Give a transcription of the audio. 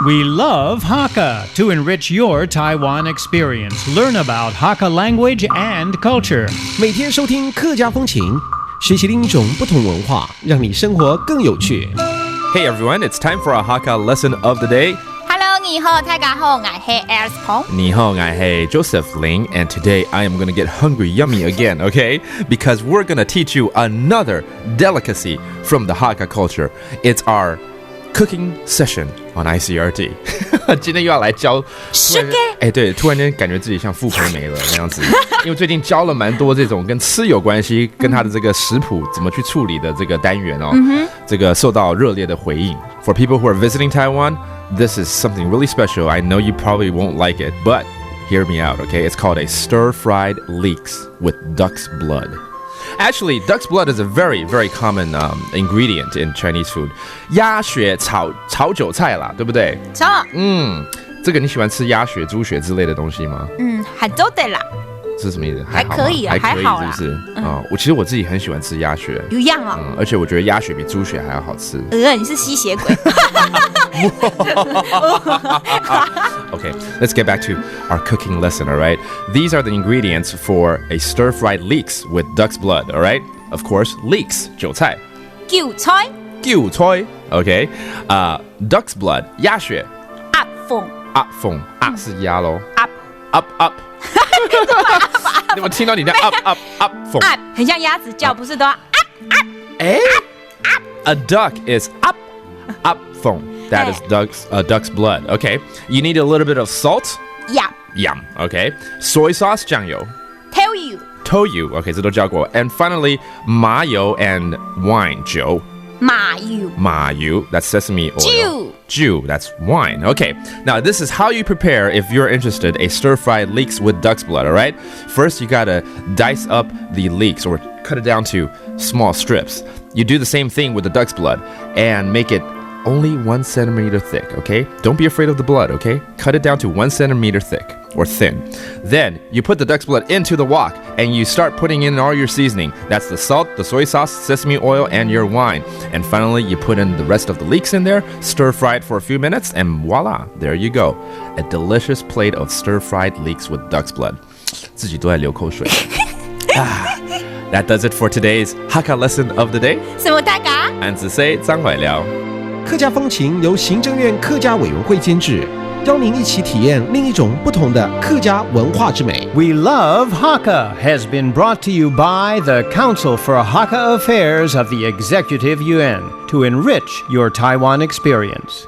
We love Hakka to enrich your Taiwan experience. Learn about Hakka language and culture. 每天收听客家风情，学习另一种不同文化，让你生活更有趣。Hey everyone, it's time for our Hakka lesson of the day. Hello, 你好，大家好，我係 Alice Pong。你好，我係 Joseph Ling, and today I am going to get hungry yummy again, okay? Because we're going to teach you another delicacy from the Hakka culture. It's our cooking session on ICRT. 今天又要来教，对，突然间感觉自己像傅培梅了那样子，因为最近教了蛮多这种跟吃有关系，跟他的这个食谱怎么去处理的这个单元哦，这个受到热烈的回应。For people who are visiting Taiwan, this is something really special. I know you probably won't like it, but hear me out, okay? It's called a stir-fried leeks with duck's blood.Actually, duck's blood is a very, very common ingredient in Chinese food. 鸭血炒韭菜啦，对不对？这个你喜欢吃鸭血、猪血之类的东西吗？还做得啦。是什么意思？还可以啊，还可以，还好啦，是不是？其实我自己很喜欢吃鸭血，有样哦。而且我觉得鸭血比猪血还要好吃。你是吸血鬼。Okay, let's get back to our cooking lesson, all right? These are the ingredients for a stir-fried leeks with duck's blood, all right? Of course, leeks, 韭菜。韭菜。韭菜 okay? Duck's blood, 鸭血。鸭鳳。鸭鳳，鸭是鸭咯。up。你有没有听到你的 up 凤？很像鸭子叫，不是都要 A duck is up 凤。That is duck's blood. Okay. You need a little bit of salt. Yum. Okay. Soy sauce 酱油。Toyu. Okay, 这都教过。And finally, 麻油 and wine 酒。麻油. That's sesame oil. Ju. That's wine. Okay. Now, this is how you prepare, if you're interested, a stir-fried leeks with duck's blood, all right? First, you gotta dice up the leeks or cut it down to small strips. You do the same thing with the duck's blood and make it only 1 centimeter thick, okay? Don't be afraid of the blood, okay? Cut it down to 1 centimeter thick or thin. Then you put the duck's blood into the wok and you start putting in all your seasoning. That's the salt, the soy sauce, sesame oil, and your wine. And finally, you put in the rest of the leeks in there, stir fry it for a few minutes, and voila, there you go. A delicious plate of stir-fried leeks with duck's blood. 自己都在流口水。That does it for today's Hakka lesson of the day. 什麼大家？安子 say 張懷了。客家风情由行政院客家委员会监制，邀您一起体验另一种不同的客家文化之美。 We love Hakka has been brought to you by the Council for Hakka Affairs of the Executive Yuan to enrich your Taiwan experience.